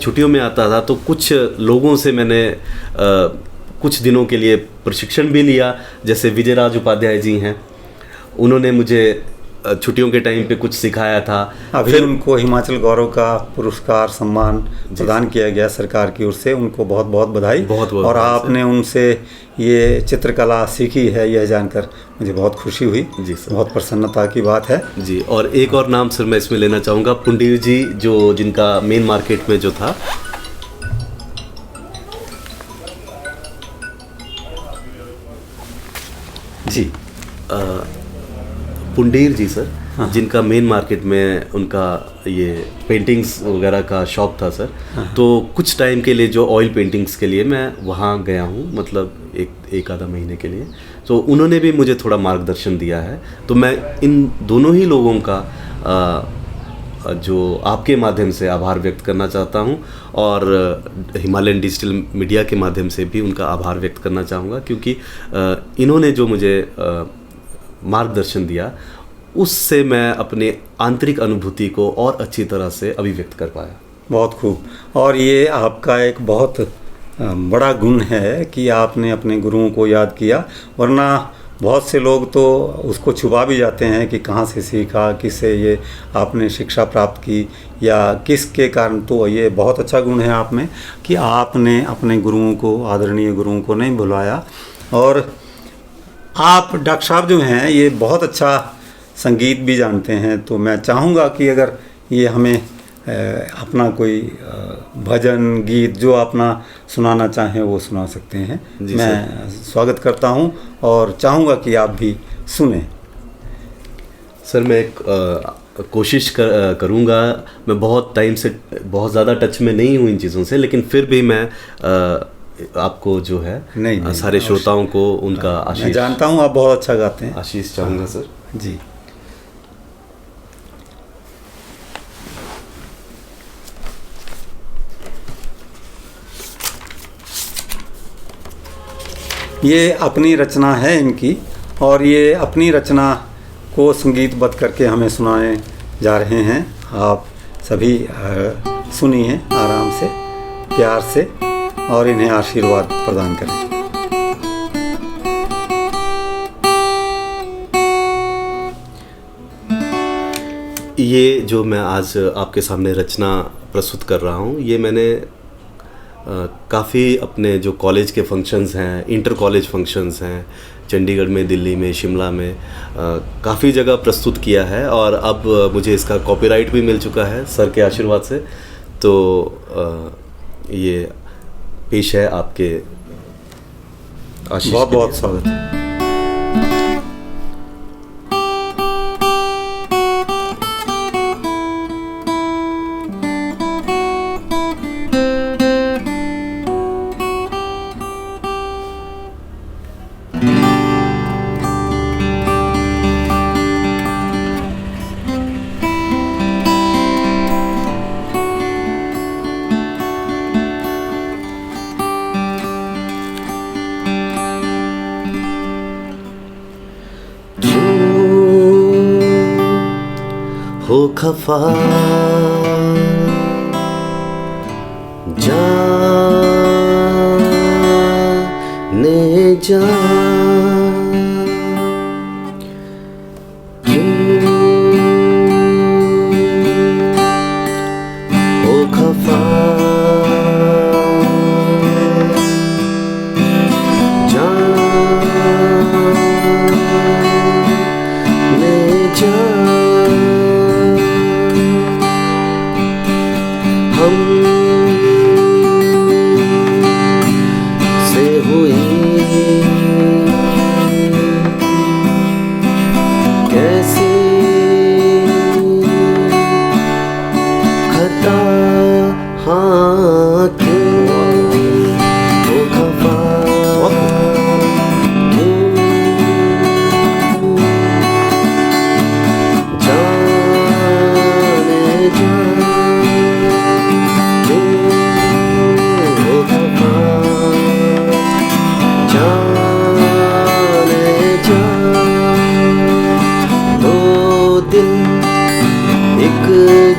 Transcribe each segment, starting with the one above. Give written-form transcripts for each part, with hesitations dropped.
छुट्टियों में आता था तो कुछ लोगों से मैंने कुछ दिनों के लिए प्रशिक्षण भी लिया। जैसे विजयराज उपाध्याय जी हैं, उन्होंने मुझे छुट्टियों के टाइम पे कुछ सिखाया था। अभी उनको हिमाचल गौरव का पुरस्कार सम्मान प्रदान किया गया सरकार की ओर से, उनको बहुत बहुत बधाई। और आपने उनसे ये चित्रकला सीखी है, यह जानकर मुझे बहुत खुशी हुई जी सर, बहुत प्रसन्नता की बात है जी। और एक और नाम सर मैं इसमें लेना चाहूँगा, पुंडीर जी, जो जिनका मेन मार्केट में जो था जी, पुंडीर जी सर, हाँ। जिनका मेन मार्केट में उनका ये पेंटिंग्स वगैरह का शॉप था सर, हाँ। तो कुछ टाइम के लिए जो ऑयल पेंटिंग्स के लिए मैं वहाँ गया हूँ, मतलब एक आधा महीने के लिए। तो उन्होंने भी मुझे थोड़ा मार्गदर्शन दिया है। तो मैं इन दोनों ही लोगों का जो आपके माध्यम से आभार व्यक्त करना चाहता हूँ, और हिमालयन डिजिटल मीडिया के माध्यम से भी उनका आभार व्यक्त करना चाहूँगा, क्योंकि इन्होंने जो मुझे मार्गदर्शन दिया उससे मैं अपने आंतरिक अनुभूति को और अच्छी तरह से अभिव्यक्त कर पाया। बहुत खूब। और ये आपका एक बहुत बड़ा गुण है कि आपने अपने गुरुओं को याद किया, वरना बहुत से लोग तो उसको छुपा भी जाते हैं कि कहाँ से सीखा, किससे ये आपने शिक्षा प्राप्त की या किसके कारण। तो ये बहुत अच्छा गुण है आप में कि आपने अपने गुरुओं को, आदरणीय गुरुओं को नहीं भुलाया। और आप डॉक्टर साहब जो हैं ये बहुत अच्छा संगीत भी जानते हैं, तो मैं चाहूँगा कि अगर ये हमें अपना कोई भजन गीत जो अपना सुनाना चाहें वो सुना सकते हैं। मैं स्वागत करता हूं और चाहूँगा कि आप भी सुने। सर मैं एक कोशिश करूँगा। मैं बहुत टाइम से बहुत ज़्यादा टच में नहीं हूँ इन चीज़ों से, लेकिन फिर भी मैं आपको जो है नहीं, सारे श्रोताओं को उनका आशीष, मैं जानता हूँ आप बहुत अच्छा गाते हैं, आशीष चाहूँगा सर जी। ये अपनी रचना है इनकी, और ये अपनी रचना को संगीतबद्ध करके हमें सुनाने जा रहे हैं। आप सभी सुनिए आराम से, प्यार से, और इन्हें आशीर्वाद प्रदान करें। ये जो मैं आज आपके सामने रचना प्रस्तुत कर रहा हूँ, ये मैंने काफ़ी अपने जो कॉलेज के फंक्शंस हैं, इंटर कॉलेज फंक्शंस हैं, चंडीगढ़ में, दिल्ली में, शिमला में, काफ़ी जगह प्रस्तुत किया है। और अब मुझे इसका कॉपीराइट भी मिल चुका है सर के आशीर्वाद से। तो ये पेश है आपके आशीष। बहुत बहुत स्वागत है। हो खफा जाने जा, हो खफा जाने जा, से हुई कैसी खता, हाँ क्यों हो खफा, जाने जा,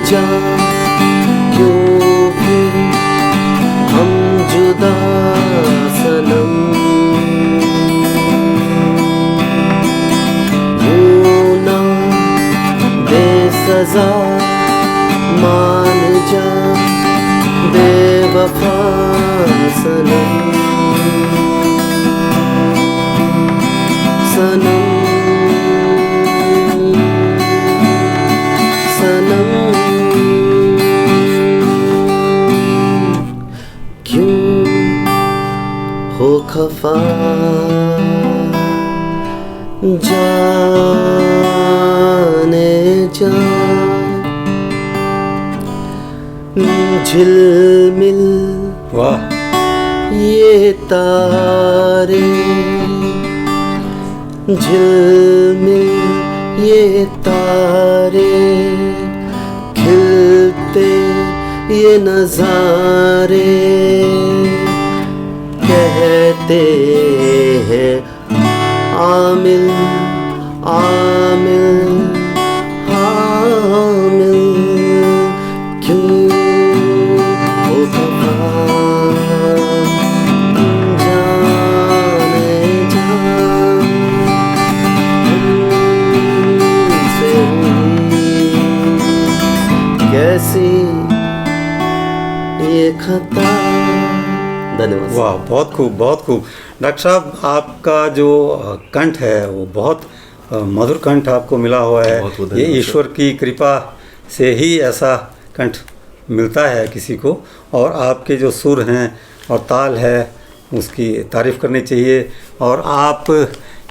जा क्यों फिर वफा सनम सनम सनम क्यों हो खफा जाने जा झिलमिल वाह, ये तारे झिलमिल ये तारे खिलते ये नजारे कहते हैं आमिल आमिल आमिल क्यों हो खफा जाने जा हमसे हुई कैसी ये खता। धन्यवाद। वाह, बहुत खूब, बहुत खूब। डॉक्टर साहब, आपका जो कंठ है वो बहुत मधुर कंठ आपको मिला हुआ है। बहुत बहुत ये धन्यवाद ईश्वर की कृपा से ही ऐसा कंठ मिलता है किसी को, और आपके जो सुर हैं और ताल है उसकी तारीफ़ करनी चाहिए। और आप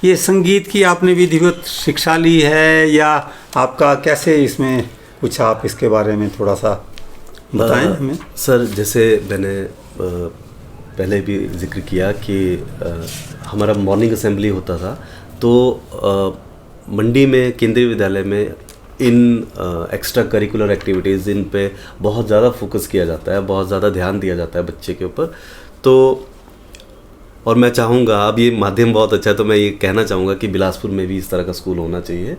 ये संगीत की आपने विधिवत शिक्षा ली है या आपका कैसे, इसमें कुछ आप इसके बारे में थोड़ा सा बताएं हमें। सर, जैसे मैंने पहले भी जिक्र किया कि हमारा मॉर्निंग असेंबली होता था, तो मंडी में केंद्रीय विद्यालय में इन एक्स्ट्रा करिकुलर एक्टिविटीज़ इन पे बहुत ज़्यादा फोकस किया जाता है, बहुत ज़्यादा ध्यान दिया जाता है बच्चे के ऊपर। तो और मैं चाहूँगा, अब ये माध्यम बहुत अच्छा है तो मैं ये कहना चाहूँगा कि बिलासपुर में भी इस तरह का स्कूल होना चाहिए,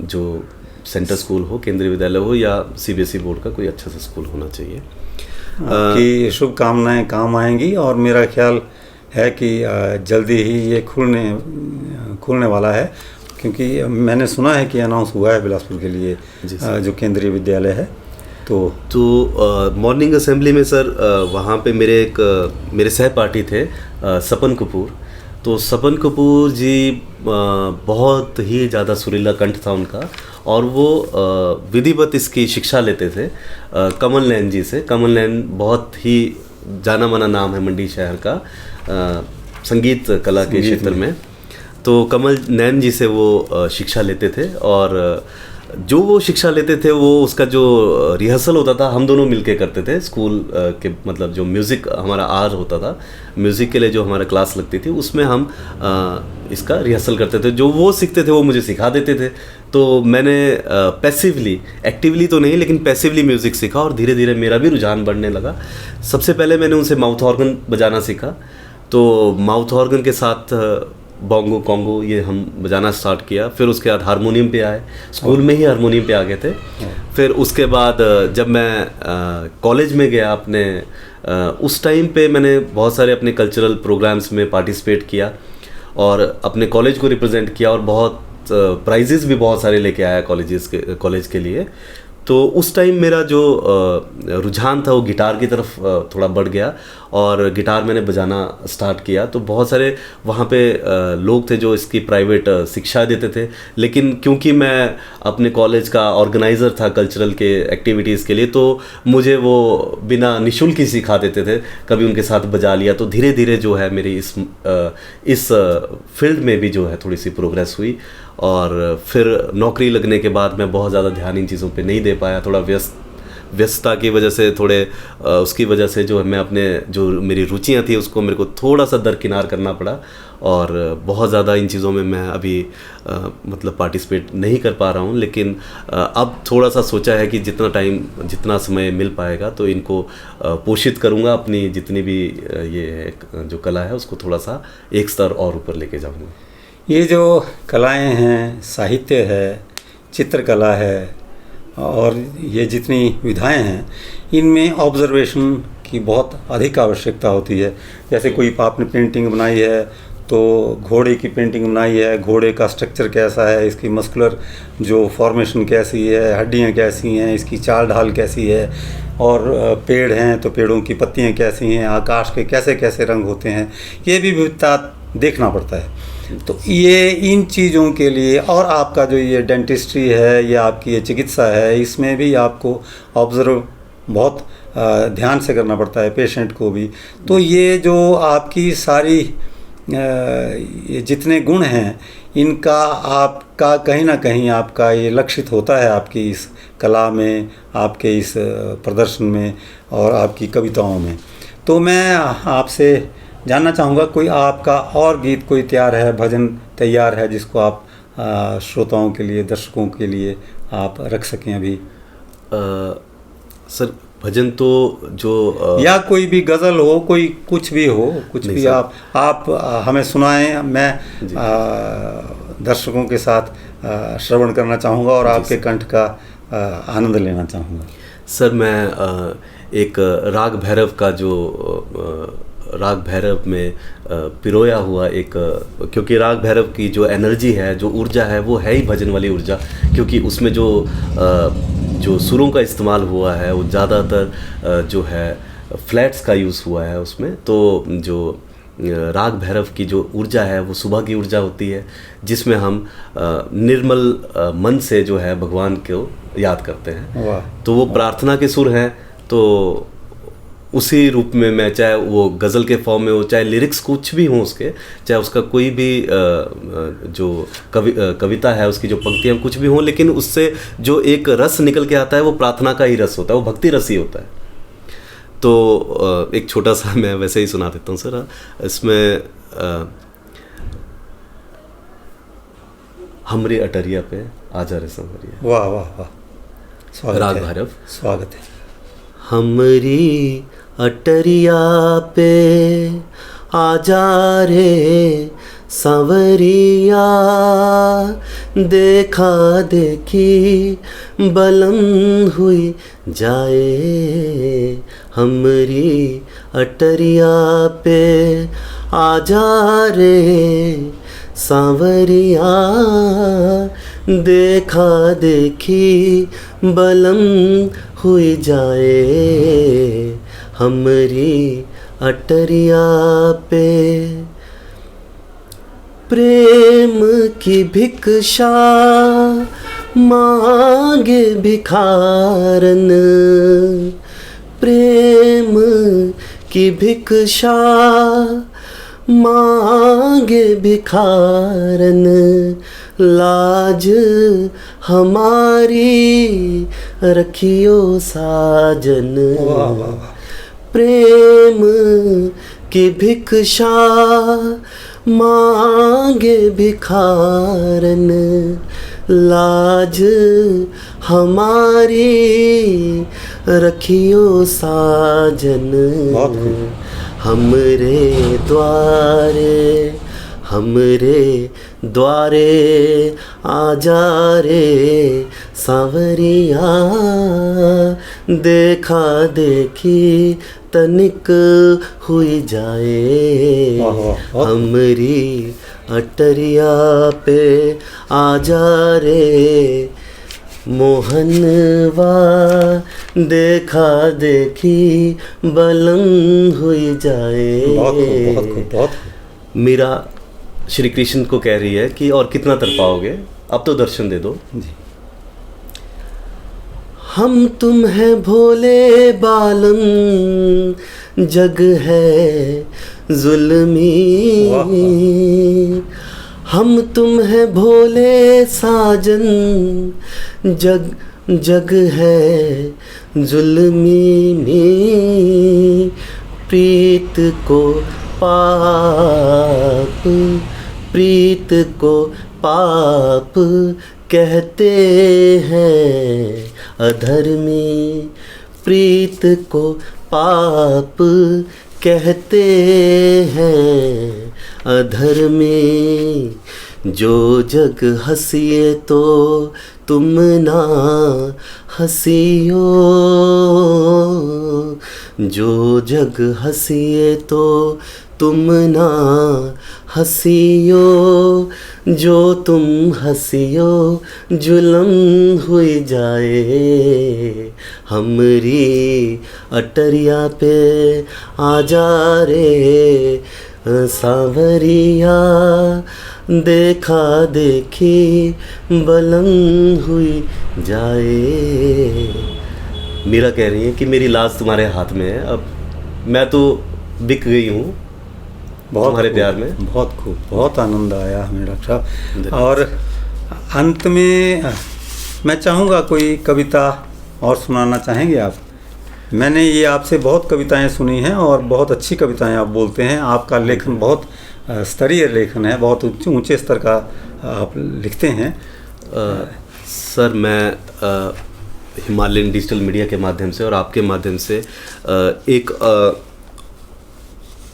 जो सेंटर स्कूल हो, केंद्रीय विद्यालय हो या सीबीएसई बोर्ड का कोई अच्छा सा स्कूल होना चाहिए। आपकी शुभकामनाएं काम आएंगी, और मेरा ख्याल है कि जल्दी ही ये खुलने वाला है, क्योंकि मैंने सुना है कि अनाउंस हुआ है बिलासपुर के लिए जो केंद्रीय विद्यालय है। तो मॉर्निंग असेंबली में सर वहाँ पे मेरे सहपाठी थे सपन कपूर। तो सपन कपूर जी बहुत ही ज़्यादा सुरीला कंठ था उनका, और वो विधिवत इसकी शिक्षा लेते थे कमल नैन जी से। कमल नैन बहुत ही जाना माना नाम है मंडी शहर का संगीत कला के क्षेत्र में। तो कमल नैन जी से वो शिक्षा लेते थे, और जो वो शिक्षा लेते थे वो उसका जो रिहर्सल होता था हम दोनों मिलके करते थे स्कूल के, मतलब जो म्यूज़िक हमारा आर होता था, म्यूज़िक के लिए जो हमारा क्लास लगती थी उसमें हम इसका रिहर्सल करते थे। जो वो सीखते थे वो मुझे सिखा देते थे। तो मैंने पैसिवली, एक्टिवली तो नहीं लेकिन पैसिवली म्यूज़िक सीखा, और धीरे धीरे मेरा भी रुझान बढ़ने लगा। सबसे पहले मैंने उनसे माउथ ऑर्गन बजाना सीखा। तो माउथ ऑर्गन के साथ बोंगो कॉन्गो ये हम बजाना स्टार्ट किया। फिर उसके बाद हारमोनियम पे आए, स्कूल में ही हारमोनियम पे आ गए थे। फिर उसके बाद जब मैं कॉलेज में गया अपने, उस टाइम पे मैंने बहुत सारे अपने कल्चरल प्रोग्राम्स में पार्टिसिपेट किया और अपने कॉलेज को रिप्रेजेंट किया, और बहुत प्राइजेस भी बहुत सारे लेके आया कॉलेज के लिए। तो उस टाइम मेरा जो रुझान था वो गिटार की तरफ थोड़ा बढ़ गया, और गिटार मैंने बजाना स्टार्ट किया। तो बहुत सारे वहाँ पे लोग थे जो इसकी प्राइवेट शिक्षा देते थे, लेकिन क्योंकि मैं अपने कॉलेज का ऑर्गेनाइज़र था कल्चरल के एक्टिविटीज़ के लिए, तो मुझे वो बिना निःशुल्क ही सिखा देते थे। कभी उनके साथ बजा लिया। तो धीरे धीरे जो है मेरी इस फील्ड में भी जो है थोड़ी सी प्रोग्रेस हुई, और फिर नौकरी लगने के बाद मैं बहुत ज़्यादा ध्यान इन चीज़ों पे नहीं दे पाया। थोड़ा व्यस्तता की वजह से, थोड़े उसकी वजह से जो है मैं अपने जो मेरी रुचियाँ थी उसको मेरे को थोड़ा सा दरकिनार करना पड़ा, और बहुत ज़्यादा इन चीज़ों में मैं अभी मतलब पार्टिसिपेट नहीं कर पा रहा हूँ। लेकिन अब थोड़ा सा सोचा है कि जितना समय मिल पाएगा तो इनको पोषित करूँगा। अपनी जितनी भी ये जो कला है उसको थोड़ा सा एक स्तर और ऊपर लेके जाऊँगा। ये जो कलाएं हैं, साहित्य है, चित्रकला है, और ये जितनी विधाएं हैं, इनमें ऑब्जर्वेशन की बहुत अधिक आवश्यकता होती है। जैसे कोई आपने पेंटिंग बनाई है तो घोड़े की पेंटिंग बनाई है, घोड़े का स्ट्रक्चर कैसा है, इसकी मस्कुलर जो फॉर्मेशन कैसी है, हड्डियां कैसी हैं, इसकी चाल ढाल कैसी है, और पेड़ हैं तो पेड़ों की पत्तियां कैसी हैं, आकाश के कैसे कैसे रंग होते हैं, ये भी विविधता देखना पड़ता है। तो ये इन चीज़ों के लिए, और आपका जो ये डेंटिस्ट्री है, ये आपकी ये चिकित्सा है, इसमें भी आपको ऑब्ज़र्व बहुत ध्यान से करना पड़ता है पेशेंट को भी। तो ये जो आपकी सारी ये जितने गुण हैं, इनका आपका कहीं ना कहीं आपका ये लक्षित होता है आपकी इस कला में, आपके इस प्रदर्शन में और आपकी कविताओं में। तो मैं आपसे जानना चाहूँगा, कोई आपका और गीत कोई तैयार है, भजन तैयार है जिसको आप श्रोताओं के लिए, दर्शकों के लिए आप रख सकें अभी? सर भजन तो जो या कोई भी गज़ल हो, कोई कुछ भी हो, कुछ भी आप हमें सुनाएं। मैं दर्शकों के साथ श्रवण करना चाहूँगा और आपके कंठ का आनंद लेना चाहूँगा। सर मैं एक राग भैरव का जो राग भैरव में पिरोया हुआ एक, क्योंकि राग भैरव की जो एनर्जी है, जो ऊर्जा है, वो है ही भजन वाली ऊर्जा, क्योंकि उसमें जो सुरों का इस्तेमाल हुआ है वो ज़्यादातर जो है फ्लैट्स का यूज़ हुआ है उसमें। तो जो राग भैरव की जो ऊर्जा है वो सुबह की ऊर्जा होती है, जिसमें हम निर्मल मन से जो है भगवान को याद करते हैं। तो वो प्रार्थना के सुर हैं, तो उसी रूप में मैं, चाहे वो गज़ल के फॉर्म में हो, चाहे लिरिक्स कुछ भी हो उसके, चाहे उसका कोई भी जो कविता है, उसकी जो पंक्तियाँ कुछ भी हों, लेकिन उससे जो एक रस निकल के आता है वो प्रार्थना का ही रस होता है, वो भक्ति रस ही होता है। तो एक छोटा सा मैं वैसे ही सुना देता हूँ सर। इसमें हमरे अटरिया पे आजा रे संवरिया। वाह वाह वाह, राग भैरव। स्वागत है। हमरी अटरिया पे आजा रे सांवरिया, देखा देखी बलम हुई जाए। हमरी अटरिया पे आजा रे सांवरिया, देखा देखी बलम हुई जाए। हमरी अटरिया पे प्रेम की भिक्षा मांगे भिखारन, प्रेम की भिक्षा मांगे भिखारन, लाज हमारी रखियो साजन। प्रेम की भिक्षा मांगे भिखारन, लाज हमारी रखियो साजन। हमरे द्वारे आजा रे सांवरिया, देखा देखी तनिक हुई जाए। हमरी अटरिया पे आजा रे मोहनवा, देखा देखी बलम हुई जाए। बहुत मीरा श्री कृष्ण को कह रही है कि और कितना तड़पाओगे, अब तो दर्शन दे दो जी। हम तुम है भोले बालम, जग है जुल्मी। हम तुम है भोले साजन, जग है जुल्मी में। प्रीत को पाप कहते हैं अधर्मी। प्रीत को पाप कहते हैं अधर्मी। जो जग हंसिए तो तुम ना हंसियो, जो जग हंसिए तो तुम ना हंसियो, जो तुम हंसियो जुलम हुई जाए, हमरी अटरिया पे आ जा रे सांवरिया, देखा देखी बलम हुई जाए। मीरा कह रही है कि मेरी लाज तुम्हारे हाथ में है, अब मैं तो बिक गई हूँ तुम्हारे प्यार में। बहुत खूब, बहुत आनंद आया हमें डॉक्टर साहब। और अंत में मैं चाहूँगा कोई कविता और सुनाना चाहेंगे आप? मैंने ये आपसे बहुत कविताएं सुनी हैं और बहुत अच्छी कविताएं आप बोलते हैं। आपका लेखन बहुत स्तरीय लेखन है, बहुत ऊंचे स्तर का आप लिखते हैं। सर मैं हिमालयन डिजिटल मीडिया के माध्यम से और आपके माध्यम से एक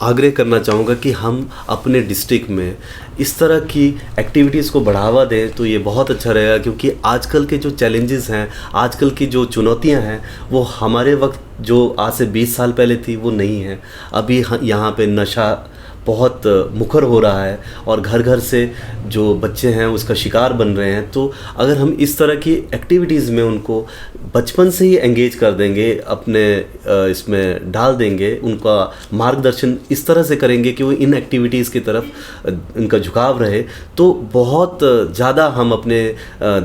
आग्रह करना चाहूँगा कि हम अपने डिस्ट्रिक्ट में इस तरह की एक्टिविटीज़ को बढ़ावा दें तो ये बहुत अच्छा रहेगा, क्योंकि आजकल के जो चैलेंजेस हैं, आजकल की जो चुनौतियां हैं, वो हमारे वक्त जो आज से 20 साल पहले थी वो नहीं है। अभी यहाँ पे नशा बहुत मुखर हो रहा है और घर घर से जो बच्चे हैं उसका शिकार बन रहे हैं। तो अगर हम इस तरह की एक्टिविटीज़ में उनको बचपन से ही एंगेज कर देंगे, अपने इसमें डाल देंगे, उनका मार्गदर्शन इस तरह से करेंगे कि वो इन एक्टिविटीज़ की तरफ उनका झुकाव रहे, तो बहुत ज़्यादा हम अपने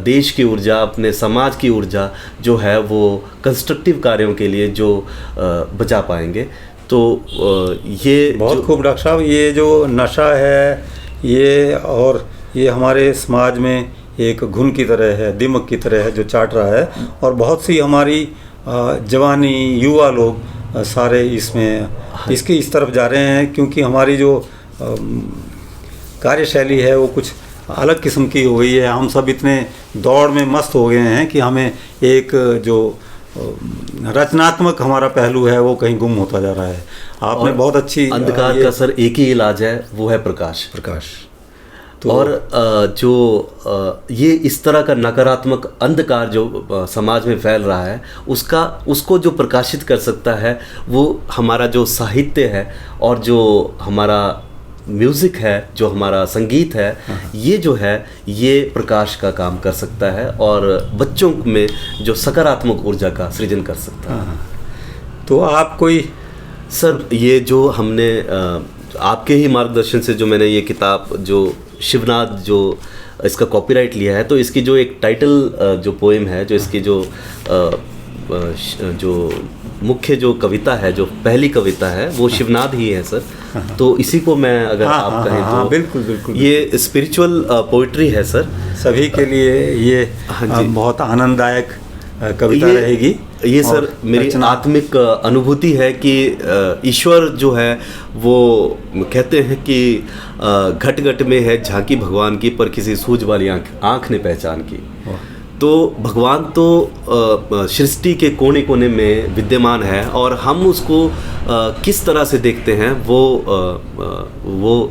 देश की ऊर्जा, अपने समाज की ऊर्जा जो है वो कंस्ट्रक्टिव कार्यों के लिए जो बचा पाएंगे। तो ये बहुत खूब डॉक्टर साहब। ये जो नशा है ये, और ये हमारे समाज में एक घुन की तरह है, दिमक की तरह है जो चाट रहा है, और बहुत सी हमारी जवानी युवा लोग सारे इसमें इसकी इस तरफ जा रहे हैं, क्योंकि हमारी जो कार्यशैली है वो कुछ अलग किस्म की हो गई है। हम सब इतने दौड़ में मस्त हो गए हैं कि हमें एक जो रचनात्मक हमारा पहलू है वो कहीं गुम होता जा रहा है। आपने बहुत अच्छी अंधकार का सर एक ही इलाज है, वो है प्रकाश। तो और ये इस तरह का नकारात्मक अंधकार जो समाज में फैल रहा है उसको जो प्रकाशित कर सकता है वो हमारा जो साहित्य है और जो हमारा म्यूज़िक है, जो हमारा संगीत है, ये जो है ये प्रकाश का काम कर सकता है और बच्चों में जो सकारात्मक ऊर्जा का सृजन कर सकता है। तो आप कोई सर ये जो हमने आपके ही मार्गदर्शन से जो मैंने ये किताब जो शिवनाथ जो इसका कॉपीराइट लिया है, तो इसकी जो एक टाइटल जो पोएम है, जो इसकी जो मुख्य जो कविता है, जो पहली कविता है वो शिवनाथ ही है सर। तो इसी को मैं अगर आप कहें तो बिल्कुल ये स्पिरिचुअल पोइट्री है सर। सभी के लिए ये बहुत आनंददायक कविता रहेगी। ये सर मेरी आत्मिक अनुभूति है कि ईश्वर जो है वो कहते हैं कि घट घट में है झांकी भगवान की, पर किसी सूझ वाली आँख ने पहचान की। तो भगवान तो सृष्टि के कोने कोने में विद्यमान है और हम उसको किस तरह से देखते हैं वो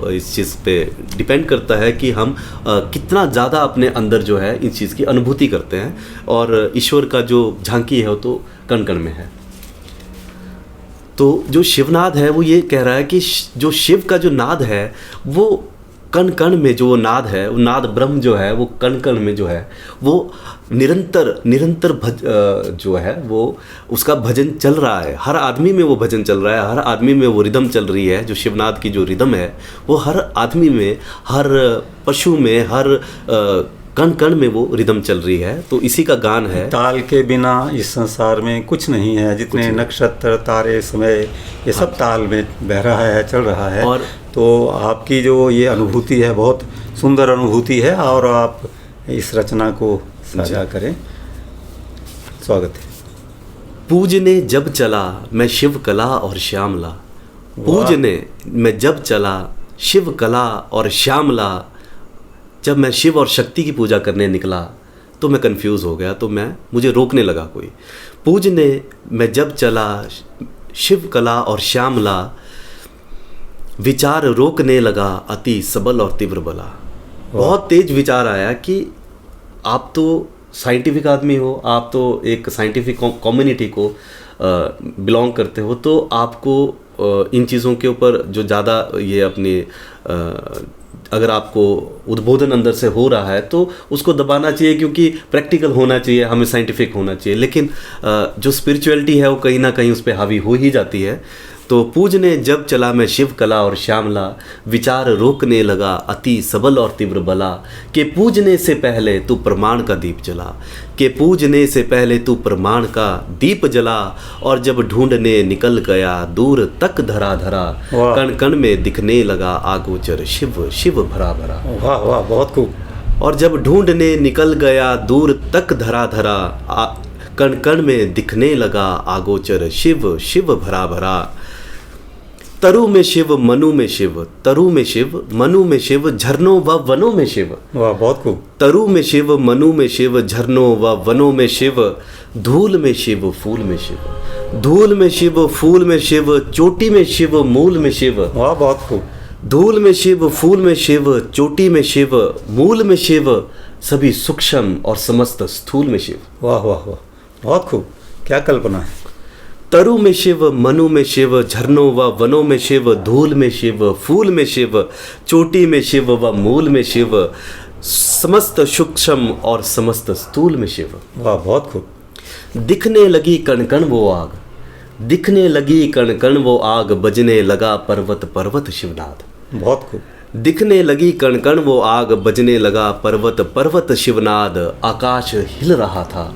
इस चीज़ पे डिपेंड करता है कि हम कितना ज़्यादा अपने अंदर जो है इस चीज़ की अनुभूति करते हैं। और ईश्वर का जो झांकी है वो तो कण कण में है। तो जो शिवनाद है वो ये कह रहा है कि जो शिव का जो नाद है वो कण कण में जो नाद है, वो नाद ब्रह्म जो है वो कण कण में जो है वो निरंतर जो है वो उसका भजन चल रहा है। हर आदमी में वो भजन चल रहा है, हर आदमी में वो रिदम चल रही है। जो शिवनाद की जो रिदम है वो हर आदमी में, हर पशु में, हर कण कण में वो रिदम चल रही है। तो इसी का गान है। ताल के बिना इस संसार में कुछ नहीं है, जितने नक्षत्र तारे समय ये सब ताल में बह रहा है, चल रहा है। और तो आपकी जो ये अनुभूति है बहुत सुंदर अनुभूति है और आप इस रचना को साझा करें। स्वागत है। पूजने जब चला मैं शिव कला और श्यामला, पूजने मैं जब चला शिव कला और श्यामला। जब मैं शिव और शक्ति की पूजा करने निकला तो मैं कंफ्यूज हो गया, तो मुझे रोकने लगा कोई। पूजने मैं जब चला शिव कला और श्यामला, विचार रोकने लगा अति सबल और तीव्र बला। बहुत तेज विचार आया कि आप तो साइंटिफिक आदमी हो, आप तो एक साइंटिफिक कम्युनिटी को बिलोंग करते हो, तो आपको इन चीज़ों के ऊपर जो ज़्यादा ये अपनी अगर आपको उद्बोधन अंदर से हो रहा है तो उसको दबाना चाहिए, क्योंकि प्रैक्टिकल होना चाहिए, हमें साइंटिफिक होना चाहिए। लेकिन जो स्पिरिचुअलिटी है वो कहीं ना कहीं उस पर हावी हो ही जाती है। तो पूजने जब चला मैं शिव कला और श्यामला, विचार रोकने लगा अति सबल और तीव्र बला, के पूजने से पहले तू प्रमाण का दीप जला, के पूजने से पहले तू प्रमाण का दीप जला, और जब ढूंढने निकल गया दूर तक धरा धरा, कण कण में दिखने लगा आगोचर शिव शिव भरा भरा। वाह वाह, बहुत खूब। और जब ढूंढने निकल गया दूर तक धरा धरा, कण कण में दिखने लगा आगोचर शिव शिव भरा भरा। तरु में शिव मनु में शिव, तरु में शिव मनु में शिव, झरनों व वनों में शिव। वाह, बहुत खूब। तरु में शिव मनु में शिव, झरनों व वनों में शिव, धूल में शिव फूल में शिव, धूल में शिव फूल में शिव, चोटी में शिव मूल में शिव। वाह, बहुत खूब। धूल में शिव फूल में शिव, चोटी में शिव मूल में शिव, सभी सूक्ष्म और समस्त स्थूल में शिव। वाह वाह वाह, बहुत खूब। क्या कल्पना है। तरु में शिव मनु में शिव, झरनों व वनों में शिव, धूल में शिव फूल में शिव, चोटी में शिव व मूल में शिव, समस्त सूक्ष्म और समस्त स्थूल में शिव। वाह, बहुत खूब। दिखने लगी कण कण वो आग, दिखने लगी कण कण वो आग, बजने लगा पर्वत पर्वत शिवनाद। बहुत खूब। दिखने लगी कण कण वो आग, बजने लगा पर्वत पर्वत शिवनाद, आकाश हिल रहा था,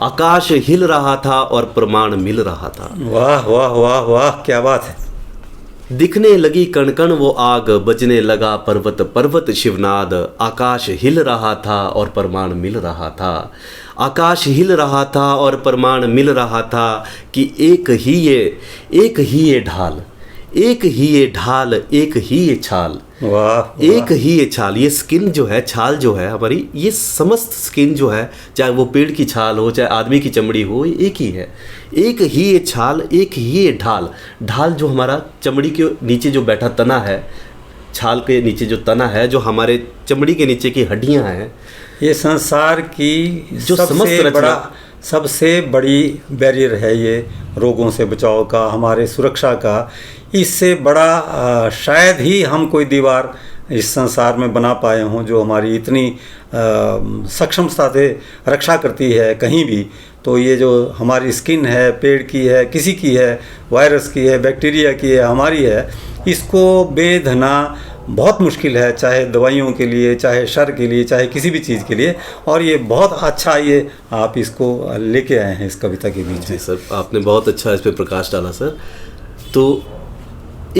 आकाश हिल रहा था और प्रमाण मिल रहा था। वाह वाह वाह वाह, क्या बात है। दिखने लगी कण कण वो आग, बजने लगा पर्वत पर्वत शिवनाद, आकाश हिल रहा था और प्रमाण मिल रहा था, आकाश हिल रहा था और प्रमाण मिल रहा था, कि एक ही ये ढाल, एक ही ये ढाल, एक ही ये छाल। वाह, एक ही ये छाल, ये स्किन जो है, छाल जो है हमारी, ये समस्त स्किन जो है, चाहे वो पेड़ की छाल हो चाहे आदमी की चमड़ी हो, ये एक ही है। एक ही ये छाल, एक ही ये ढाल। ढाल जो हमारा चमड़ी के नीचे जो बैठा तना है, छाल के नीचे जो तना है, जो हमारे चमड़ी के नीचे की हड्डियां हैं, ये संसार की जो सबसे बड़ी बैरियर है ये, रोगों से बचाव का, हमारे सुरक्षा का। इससे बड़ा शायद ही हम कोई दीवार इस संसार में बना पाए हों जो हमारी इतनी सक्षमता से रक्षा करती है कहीं भी। तो ये जो हमारी स्किन है, पेड़ की है, किसी की है, वायरस की है, बैक्टीरिया की है, हमारी है, इसको बेधना बहुत मुश्किल है, चाहे दवाइयों के लिए, चाहे शर के लिए, चाहे किसी भी चीज़ के लिए। और ये बहुत अच्छा, ये आप इसको लेके आए हैं इस कविता के बीच में। जी सर, आपने बहुत अच्छा इस पर प्रकाश डाला सर। तो